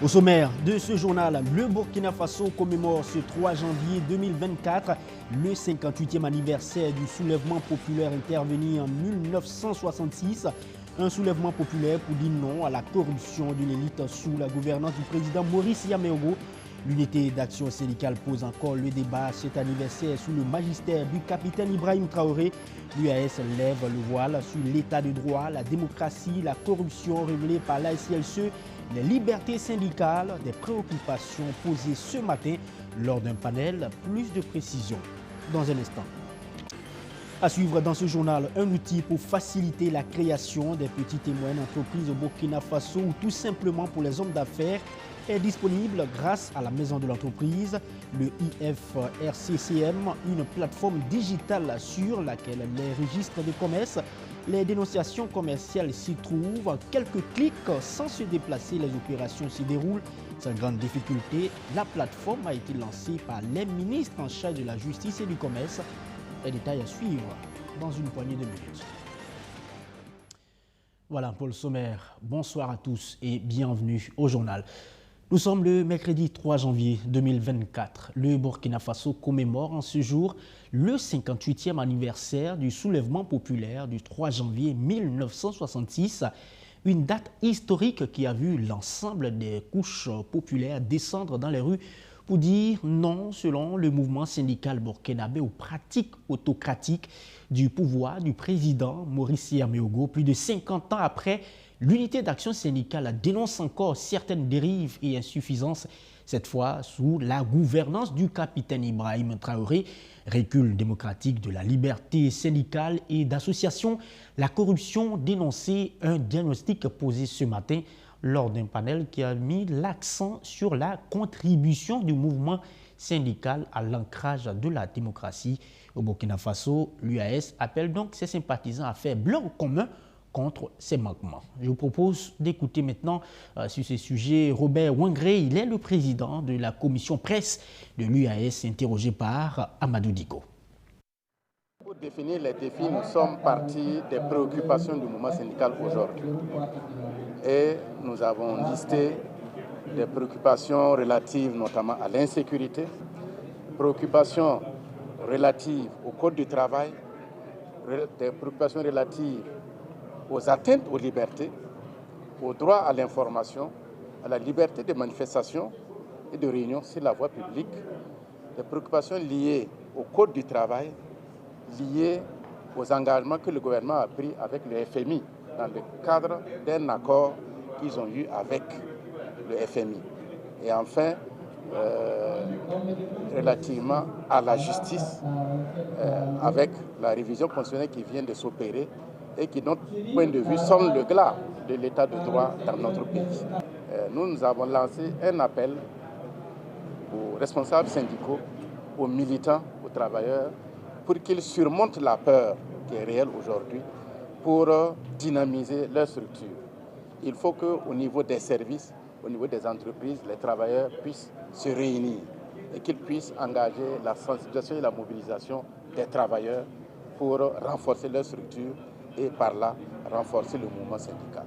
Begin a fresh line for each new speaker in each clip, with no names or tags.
Au sommaire de ce journal, le Burkina Faso commémore ce 3 janvier 2024 le 58e anniversaire du soulèvement populaire intervenu en 1966. Un soulèvement populaire pour dire non à la corruption d'une élite sous la gouvernance du président Maurice Yaméogo. L'unité d'action syndicale pose encore le débat à cet anniversaire sous le magistère du capitaine Ibrahim Traoré. L'UAS lève le voile sur l'état de droit, la démocratie, la corruption révélée par l'ASLCE, les libertés syndicales, des préoccupations posées ce matin lors d'un panel. Plus de précisions dans un instant. À suivre dans ce journal, un outil pour faciliter la création des petites et moyennes entreprises au Burkina Faso ou tout simplement pour les hommes d'affaires est disponible grâce à la maison de l'entreprise, le IFRCCM, une plateforme digitale sur laquelle les registres de commerce, les dénonciations commerciales s'y trouvent. En quelques clics, sans se déplacer, les opérations s'y déroulent. Sans grande difficulté, la plateforme a été lancée par les ministres en charge de la justice et du commerce. Les détails à suivre dans une poignée de minutes. Voilà pour le sommaire. Bonsoir à tous et bienvenue au journal. Nous sommes le mercredi 3 janvier 2024. Le Burkina Faso commémore en ce jour le 58e anniversaire du soulèvement populaire du 3 janvier 1966. Une date historique qui a vu l'ensemble des couches populaires descendre dans les rues pour dire non, selon le mouvement syndical burkinabé, aux pratiques autocratiques du pouvoir du président Maurice Yaméogo. Plus de 50 ans après, l'unité d'action syndicale dénonce encore certaines dérives et insuffisances, cette fois sous la gouvernance du capitaine Ibrahim Traoré. Recul démocratique de la liberté syndicale et d'association, la corruption dénoncée, un diagnostic posé ce matin lors d'un panel qui a mis l'accent sur la contribution du mouvement syndical à l'ancrage de la démocratie au Burkina Faso. L'UAS appelle donc ses sympathisants à faire bloc commun contre ces manquements. Je vous propose d'écouter maintenant sur ce sujet Robert Ouangré. Il est le président de la commission presse de l'UAS, interrogé par Amadou Diko.
Pour définir les défis, nous sommes partis des préoccupations du mouvement syndical aujourd'hui. Et nous avons listé des préoccupations relatives notamment à l'insécurité, préoccupations relatives au code du travail, des préoccupations relatives aux atteintes aux libertés, au droit à l'information, à la liberté de manifestation et de réunion sur la voie publique, des préoccupations liées au code du travail, liées aux engagements que le gouvernement a pris avec le FMI dans le cadre d'un accord qu'ils ont eu avec le FMI. Et enfin, relativement à la justice, avec la révision constitutionnelle qui vient de s'opérer et qui, de notre point de vue, sonne le glas de l'état de droit dans notre pays. Nous avons lancé un appel aux responsables syndicaux, aux militants, aux travailleurs, pour qu'ils surmontent la peur qui est réelle aujourd'hui, pour dynamiser leur structure. Il faut qu'au niveau des services, au niveau des entreprises, les travailleurs puissent se réunir et qu'ils puissent engager la sensibilisation et la mobilisation des travailleurs pour renforcer leur structure et par là renforcer le mouvement syndical.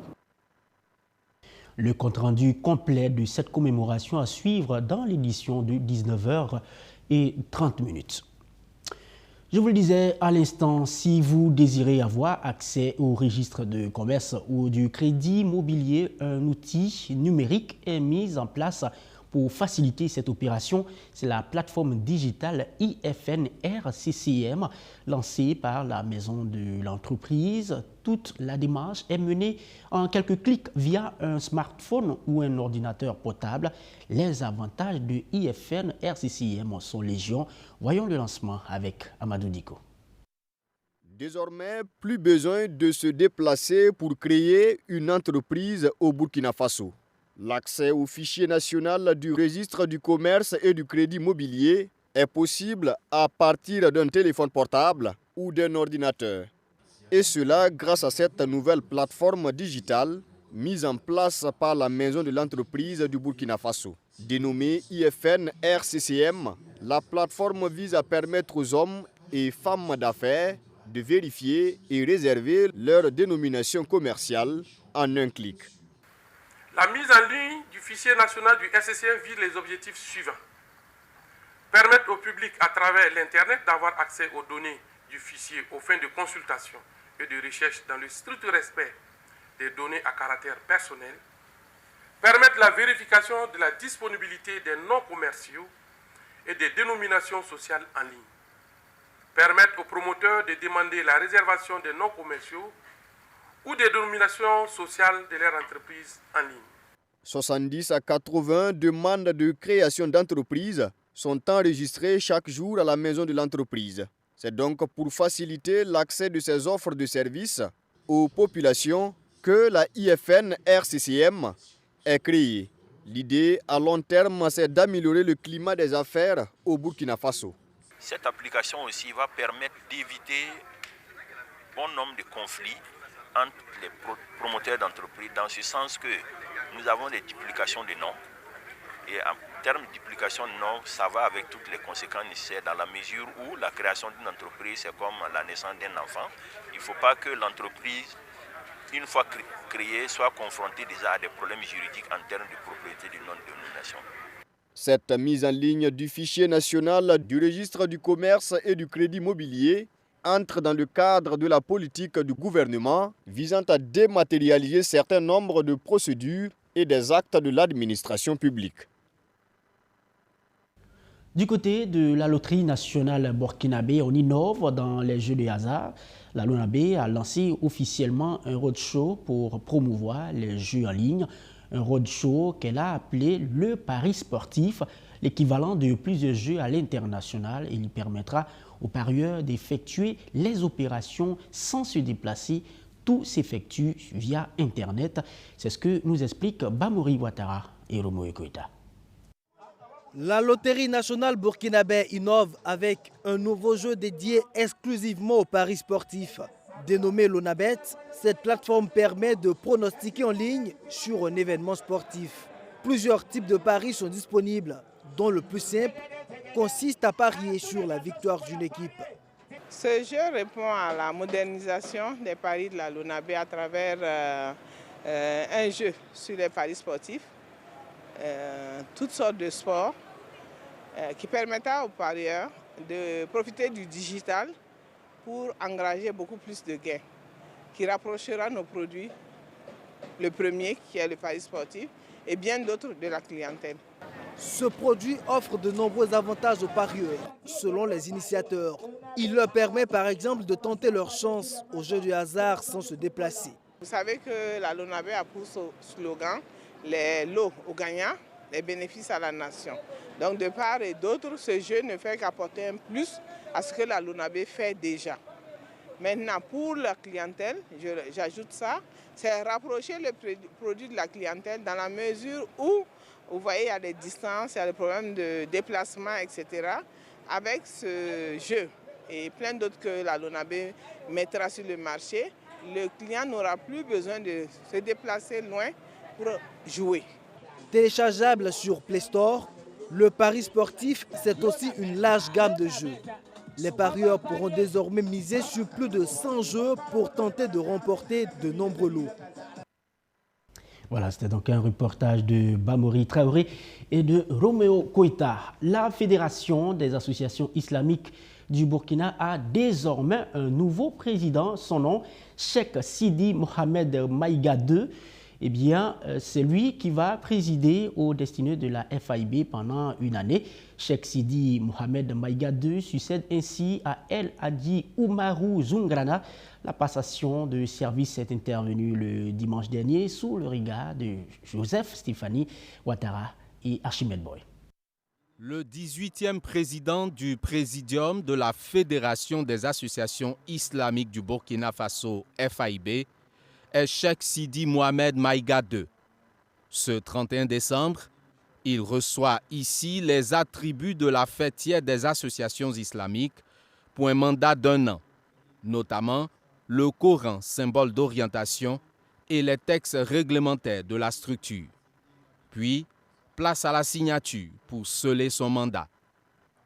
Le compte-rendu complet de cette commémoration à suivre dans l'édition de 19h30. Je vous le disais à l'instant, si vous désirez avoir accès au registre de commerce ou du crédit immobilier, un outil numérique est mis en place pour faciliter cette opération. C'est la plateforme digitale IFNRCCM lancée par la maison de l'entreprise. Toute la démarche est menée en quelques clics via un smartphone ou un ordinateur portable. Les avantages de IFNRCCM sont légion. Voyons le lancement avec Amadou Diko.
Désormais, plus besoin de se déplacer pour créer une entreprise au Burkina Faso. L'accès au fichier national du registre du commerce et du crédit immobilier est possible à partir d'un téléphone portable ou d'un ordinateur. Et cela grâce à cette nouvelle plateforme digitale mise en place par la maison de l'entreprise du Burkina Faso. Dénommée IFN RCCM, la plateforme vise à permettre aux hommes et femmes d'affaires de vérifier et réserver leur dénomination commerciale en un clic.
La mise en ligne du fichier national du SCCM vise les objectifs suivants. Permettre au public à travers l'Internet d'avoir accès aux données du fichier aux fins de consultation et de recherche dans le strict respect des données à caractère personnel. Permettre la vérification de la disponibilité des noms commerciaux et des dénominations sociales en ligne. Permettre aux promoteurs de demander la réservation des noms commerciaux ou des dénominations sociales de leur entreprise en ligne.
70 à 80 demandes de création d'entreprise sont enregistrées chaque jour à la maison de l'entreprise. C'est donc pour faciliter l'accès de ces offres de services aux populations que la IFN RCCM est créée. L'idée à long terme, c'est d'améliorer le climat des affaires au Burkina Faso.
Cette application aussi va permettre d'éviter bon nombre de conflits entre les promoteurs d'entreprises, dans ce sens que nous avons des duplications de noms. Et en termes de duplication de noms, ça va avec toutes les conséquences nécessaires dans la mesure où la création d'une entreprise, c'est comme la naissance d'un enfant. Il ne faut pas que l'entreprise, une fois créée, soit confrontée déjà à des problèmes juridiques en termes de propriété du nom de dénomination.
Cette mise en ligne du fichier national du registre du commerce et du crédit immobilier entre dans le cadre de la politique du gouvernement visant à dématérialiser certains nombres de procédures et des actes de l'administration publique.
Du côté de la loterie nationale burkinabé, on innove dans les jeux de hasard. La LONABé a lancé officiellement un roadshow pour promouvoir les jeux en ligne. Un roadshow qu'elle a appelé le Pari sportif, l'équivalent de plusieurs jeux à l'international. Il permettra aux parieurs d'effectuer les opérations sans se déplacer. Tout s'effectue via Internet. C'est ce que nous expliquent Bamori Ouattara et Romo Ekoita.
La loterie nationale burkinabé innove avec un nouveau jeu dédié exclusivement aux paris sportifs. Dénommé Lonabet, cette plateforme permet de pronostiquer en ligne sur un événement sportif. Plusieurs types de paris sont disponibles, dont le plus simple consiste à parier sur la victoire d'une équipe.
Ce jeu répond à la modernisation des paris de la LONABé à travers un jeu sur les paris sportifs, toutes sortes de sports, qui permettra aux parieurs de profiter du digital pour engager beaucoup plus de gains, qui rapprochera nos produits, le premier qui est le pari sportif, et bien d'autres de la clientèle.
Ce produit offre de nombreux avantages aux parieurs, selon les initiateurs. Il leur permet par exemple de tenter leur chance au jeu du hasard sans se déplacer.
Vous savez que la LONABé a pour slogan « Les lots aux gagnants, les bénéfices à la nation ». Donc de part et d'autre, ce jeu ne fait qu'apporter un plus à ce que la LONABé fait déjà. Maintenant, pour la clientèle, j'ajoute ça, c'est rapprocher le produit de la clientèle dans la mesure où, vous voyez, il y a des distances, il y a des problèmes de déplacement, etc. Avec ce jeu et plein d'autres que la LONABé mettra sur le marché, le client n'aura plus besoin de se déplacer loin pour jouer.
Téléchargeable sur Play Store, le pari sportif, c'est aussi une large gamme de jeux. Les parieurs pourront désormais miser sur plus de 100 jeux pour tenter de remporter de nombreux lots.
Voilà, c'était donc un reportage de Bamori Traoré et de Roméo Koïta. La Fédération des associations islamiques du Burkina a désormais un nouveau président. Son nom, Cheikh Sidi Mohamed Maïga II. Eh bien, c'est lui qui va présider aux destinées de la FIB pendant une année. Cheikh Sidi Mohamed Maïga II succède ainsi à El Hadji Oumarou Zungrana. La passation de service est intervenue le dimanche dernier sous le regard de Joseph Stéphanie Ouattara et Archimède Boy.
Le 18e président du Présidium de la Fédération des associations islamiques du Burkina Faso, FIB, est Cheikh Sidi Mohamed Maïga II. Ce 31 décembre, il reçoit ici les attributs de la fêtière des associations islamiques pour un mandat d'1 an, notamment le Coran, symbole d'orientation, et les textes réglementaires de la structure. Puis, place à la signature pour sceller son mandat.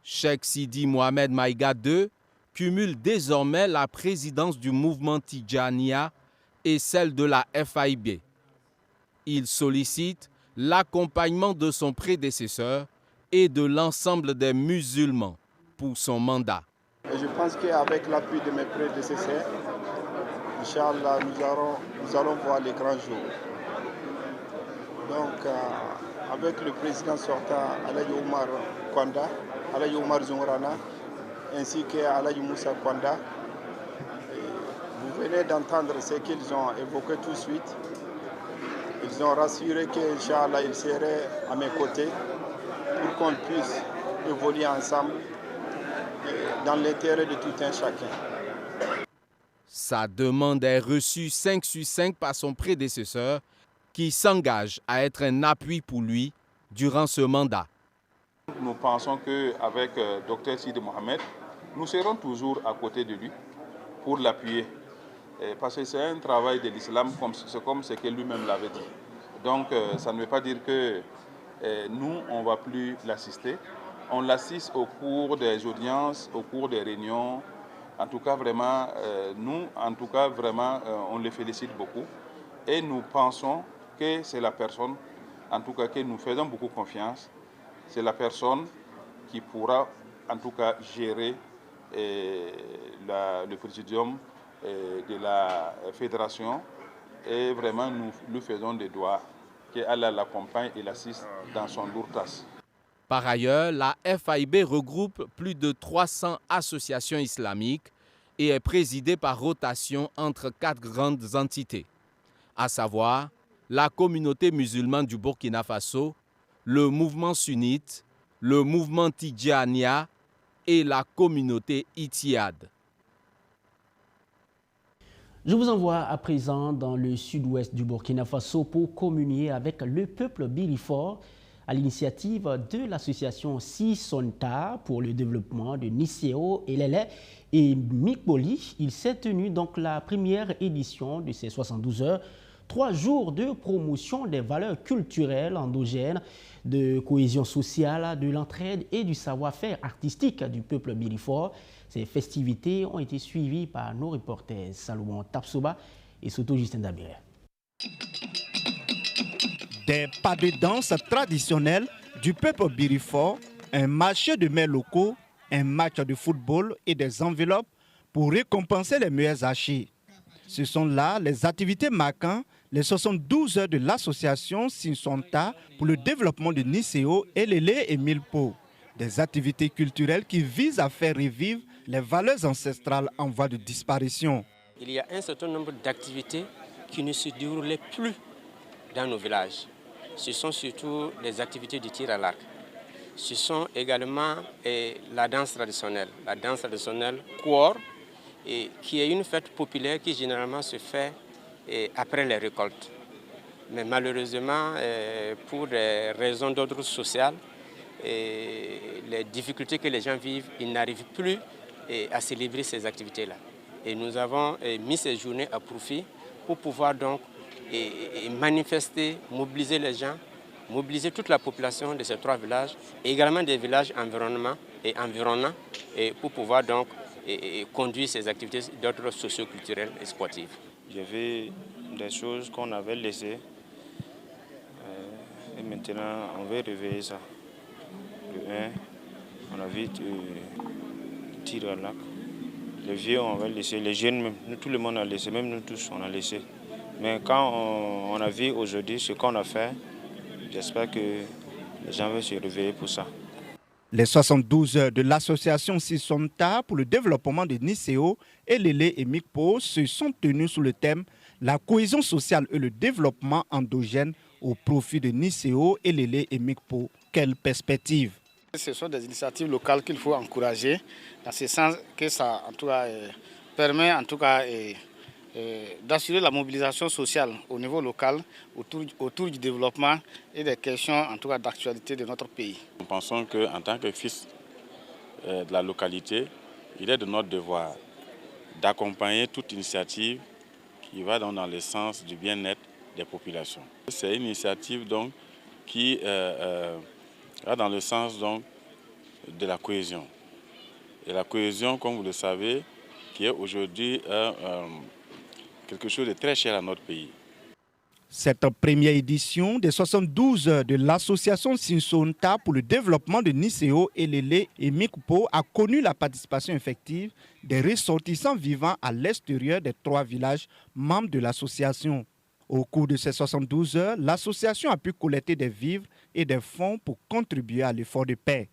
Cheikh Sidi Mohamed Maïga II cumule désormais la présidence du mouvement Tidjaniya et celle de la FIB. Il sollicite l'accompagnement de son prédécesseur et de l'ensemble des musulmans pour son mandat.
Et je pense qu'avec l'appui de mes prédécesseurs, Inch'Allah, nous allons voir les grands jours. Donc, avec le président sortant, Alaï Omar Kwanda, Alaï Omar Zungrana, ainsi qu'Alaï Moussa Kwanda, vous venez d'entendre ce qu'ils ont évoqué tout de suite. Ils ont rassuré qu'Inch'Allah, ils seraient à mes côtés pour qu'on puisse évoluer ensemble dans l'intérêt de tout un chacun.
Sa demande est reçue 5 sur 5 par son prédécesseur qui s'engage à être un appui pour lui durant ce mandat.
Nous pensons qu'avec Dr Sidi Mohamed, nous serons toujours à côté de lui pour l'appuyer. Parce que c'est un travail de l'islam comme ce que lui-même l'avait dit. Donc ça ne veut pas dire que nous, on ne va plus l'assister. On l'assiste au cours des audiences, au cours des réunions. En tout cas, vraiment, on le félicite beaucoup. Et nous pensons que c'est la personne, en tout cas, que nous faisons beaucoup confiance. C'est la personne qui pourra, en tout cas, gérer le présidium de la fédération. Et vraiment, nous lui faisons des doigts qu'Allah l'accompagne et l'assiste dans son lourd tasse.
Par ailleurs, la FAIB regroupe plus de 300 associations islamiques et est présidée par rotation entre 4 grandes entités, à savoir la communauté musulmane du Burkina Faso, le mouvement sunnite, le mouvement Tidjania et la communauté Ittihad.
Je vous envoie à présent dans le sud-ouest du Burkina Faso pour communier avec le peuple Bilifort à l'initiative de l'association Sisonta pour le développement de Nicéo, Elele et Mikboli. Il s'est tenu donc la première édition de ces 72 heures, 3 jours de promotion des valeurs culturelles endogènes, de cohésion sociale, de l'entraide et du savoir-faire artistique du peuple Bilifort. Ces festivités ont été suivies par nos reporters Salomon Tapsoba et Soto Justin Dabiré.
Des pas de danse traditionnels du peuple Bilifort, un marché de mets locaux, un match de football et des enveloppes pour récompenser les meilleurs archers. Ce sont là les activités marquant les 72 heures de l'association Sisonta pour le développement de Nicéo, Elele et Milpo. Des activités culturelles qui visent à faire revivre les valeurs ancestrales en voie de disparition.
Il y a un certain nombre d'activités qui ne se déroulaient plus dans nos villages. Ce sont surtout les activités de tir à l'arc. Ce sont également la danse traditionnelle Kouor, qui est une fête populaire qui généralement se fait après les récoltes. Mais malheureusement, pour des raisons d'ordre social, les difficultés que les gens vivent, ils n'arrivent plus à célébrer ces activités-là. Et nous avons mis ces journées à profit pour pouvoir donc manifester, mobiliser les gens, mobiliser toute la population de ces 3 villages, et également des villages environnants, et pour pouvoir donc conduire ces activités d'ordre socio-culturel et sportif.
J'ai vu des choses qu'on avait laissées et maintenant on veut réveiller ça. On a vu tir à l'arc. Les vieux on va laisser, les jeunes même, nous, tout le monde a laissé, même nous tous on a laissé. Mais quand on a vu aujourd'hui ce qu'on a fait, j'espère que les gens vont se réveiller pour ça.
Les 72 heures de l'association Sisonta pour le développement de Nicéo, Elele et Mikpo se sont tenues sous le thème « La cohésion sociale et le développement endogène au profit de Nicéo, Elele et Mikpo ». Quelle perspective!
Ce sont des initiatives locales qu'il faut encourager, dans ce sens que ça en tout cas, permet en tout cas, d'assurer la mobilisation sociale au niveau local autour du développement et des questions en tout cas d'actualité de notre pays.
Nous pensons qu'en tant que fils de la localité, il est de notre devoir d'accompagner toute initiative qui va dans le sens du bien-être des populations. C'est une initiative donc, qui va dans le sens donc, de la cohésion. Et la cohésion, comme vous le savez, qui est aujourd'hui quelque chose de très cher à notre pays.
Cette première édition des 72 heures de l'association Sinsonta pour le développement de Niseo, Elele et Mikupo a connu la participation effective des ressortissants vivant à l'extérieur des 3 villages membres de l'association. Au cours de ces 72 heures, l'association a pu collecter des vivres et des fonds pour contribuer à l'effort de paix.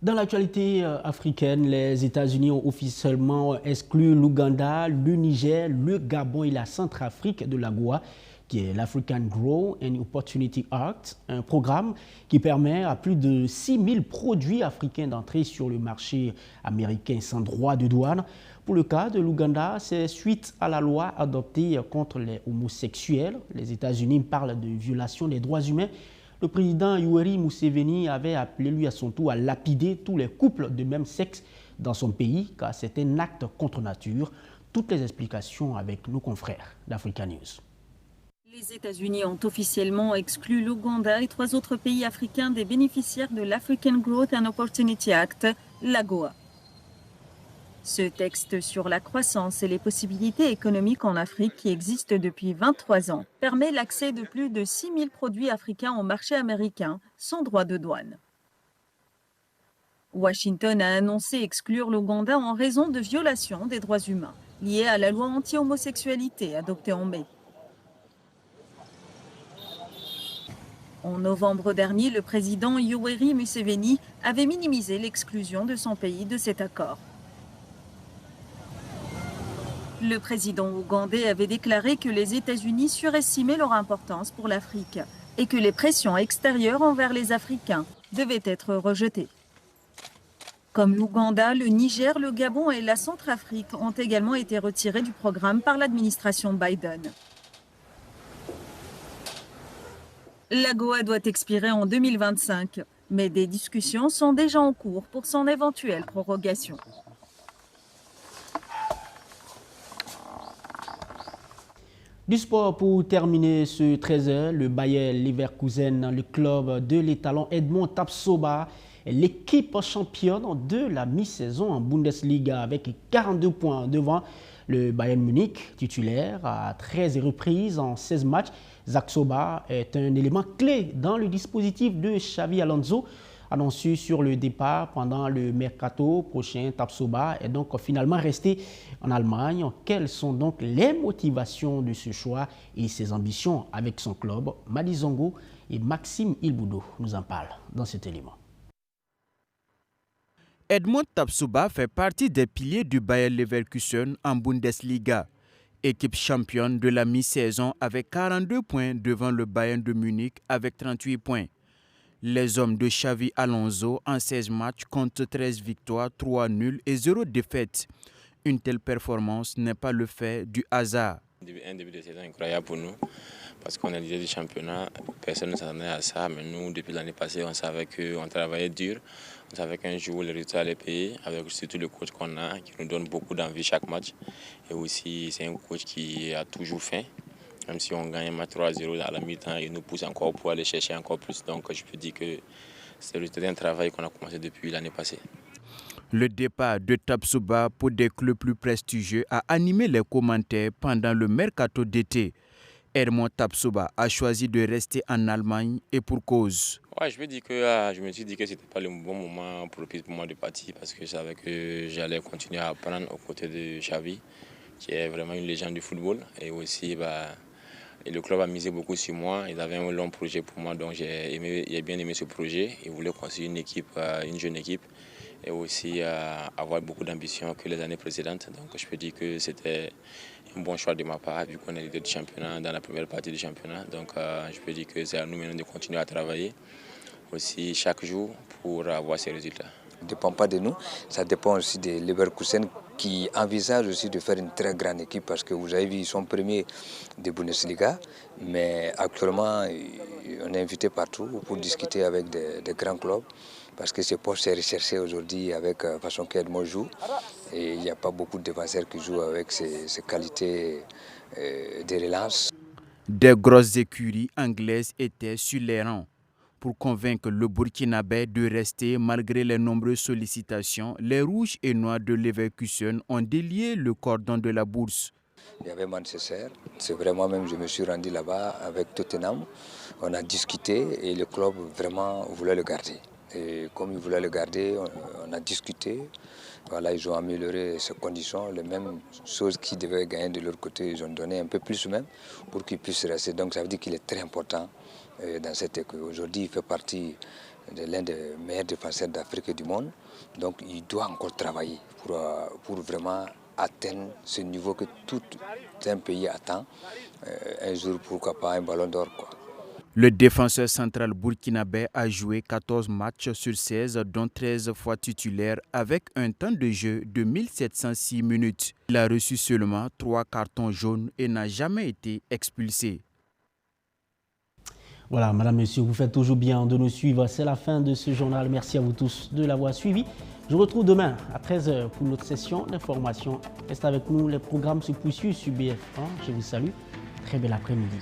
Dans l'actualité africaine, les États-Unis ont officiellement exclu l'Ouganda, le Niger, le Gabon et la Centrafrique de l'AGOA, qui est l'African Growth and Opportunity Act, un programme qui permet à plus de 6000 produits africains d'entrer sur le marché américain sans droit de douane. Pour le cas de l'Ouganda, c'est suite à la loi adoptée contre les homosexuels. Les États-Unis parlent de violation des droits humains. Le président Yoweri Museveni avait appelé lui à son tour à lapider tous les couples de même sexe dans son pays, car c'est un acte contre nature. Toutes les explications avec nos confrères d'Africa News.
Les États-Unis ont officiellement exclu l'Ouganda et 3 autres pays africains des bénéficiaires de l'African Growth and Opportunity Act, l'AGOA. Ce texte sur la croissance et les possibilités économiques en Afrique, qui existe depuis 23 ans, permet l'accès de plus de 6000 produits africains au marché américain sans droit de douane. Washington a annoncé exclure l'Ouganda en raison de violations des droits humains liées à la loi anti-homosexualité adoptée en mai. En novembre dernier, le président Yoweri Museveni avait minimisé l'exclusion de son pays de cet accord. Le président ougandais avait déclaré que les États-Unis surestimaient leur importance pour l'Afrique et que les pressions extérieures envers les Africains devaient être rejetées. Comme l'Ouganda, le Niger, le Gabon et la Centrafrique ont également été retirés du programme par l'administration Biden. L'AGOA doit expirer en 2025, mais des discussions sont déjà en cours pour son éventuelle prorogation.
Du sport pour terminer ce 13h, le Bayer Leverkusen, le club de l'étalon Edmond Tapsoba, est l'équipe championne de la mi-saison en Bundesliga avec 42 points devant le Bayern Munich, titulaire à 13 reprises en 16 matchs. Tapsoba est un élément clé dans le dispositif de Xavi Alonso. Annoncé sur le départ pendant le mercato prochain, Tapsoba est donc finalement resté en Allemagne. Quelles sont donc les motivations de ce choix et ses ambitions avec son club? Madi Zongo et Maxime Ilboudo nous en parlent dans cet élément.
Edmond Tapsoba fait partie des piliers du Bayer Leverkusen en Bundesliga. Équipe championne de la mi-saison avec 42 points devant le Bayern de Munich avec 38 points. Les hommes de Xavi Alonso en 16 matchs comptent 13 victoires, 3 nuls et 0 défaites. Une telle performance n'est pas le fait du hasard.
Un début de saison incroyable pour nous parce qu'on est leader du championnat. Personne ne s'attendait à ça, mais nous, depuis l'année passée, on savait qu'on travaillait dur. On savait qu'un jour, le résultat allait payer, avec surtout le coach qu'on a, qui nous donne beaucoup d'envie chaque match. Et aussi, c'est un coach qui a toujours faim. Même si on gagne un match 3-0 à la mi-temps, il nous pousse encore pour aller chercher encore plus. Donc, je peux dire que c'est le résultat d'un travail qu'on a commencé depuis l'année passée.
Le départ de Tapsoba pour des clubs plus prestigieux a animé les commentaires pendant le mercato d'été. Edmond Tapsoba a choisi de rester en Allemagne et pour cause.
Ouais, je me suis dit que ce n'était pas le bon moment propice pour moi de partir parce que je savais que j'allais continuer à apprendre aux côtés de Xavi, qui est vraiment une légende du football. Et aussi, le club a misé beaucoup sur moi. Ils avaient un long projet pour moi, donc j'ai bien aimé ce projet. Ils voulaient construire une équipe, une jeune équipe, et aussi avoir beaucoup d'ambition que les années précédentes. Donc je peux dire que c'était un bon choix de ma part, vu qu'on est leader du championnat dans la première partie du championnat. Donc je peux dire que c'est à nous maintenant de continuer à travailler aussi chaque jour pour avoir ces résultats.
Ça ne dépend pas de nous, ça dépend aussi des Leverkusen qui envisagent aussi de faire une très grande équipe parce que vous avez vu, ils sont premiers de Bundesliga, mais actuellement on est invité partout pour discuter avec des grands clubs parce que ce poste est recherché aujourd'hui avec la façon qu'Edmond joue et il n'y a pas beaucoup de défenseurs qui jouent avec ces qualités de relance.
Des grosses écuries anglaises étaient sur les rangs. Pour convaincre le Burkinabé de rester malgré les nombreuses sollicitations, les rouges et noirs de Leverkusen ont délié le cordon de la bourse.
Il y avait Manchester. C'est vrai, moi-même, je me suis rendu là-bas avec Tottenham. On a discuté et le club vraiment voulait le garder. Et comme il voulait le garder, on a discuté. Voilà, ils ont amélioré ses conditions. Les mêmes choses qu'ils devaient gagner de leur côté, ils ont donné un peu plus même pour qu'il puisse rester. Donc ça veut dire qu'il est très important dans cette équipe. Aujourd'hui, il fait partie de l'un des meilleurs défenseurs d'Afrique et du monde. Donc il doit encore travailler pour vraiment atteindre ce niveau que tout un pays attend. Un jour, pourquoi pas, un ballon d'or, quoi.
Le défenseur central burkinabé a joué 14 matchs sur 16, dont 13 fois titulaire, avec un temps de jeu de 1706 minutes. Il a reçu seulement 3 cartons jaunes et n'a jamais été expulsé.
Voilà, madame, monsieur, vous faites toujours bien de nous suivre. C'est la fin de ce journal. Merci à vous tous de l'avoir suivi. Je vous retrouve demain à 13h pour notre session d'information. Restez avec nous, les programmes se poursuivent sur BF1. Je vous salue. Très bel après-midi.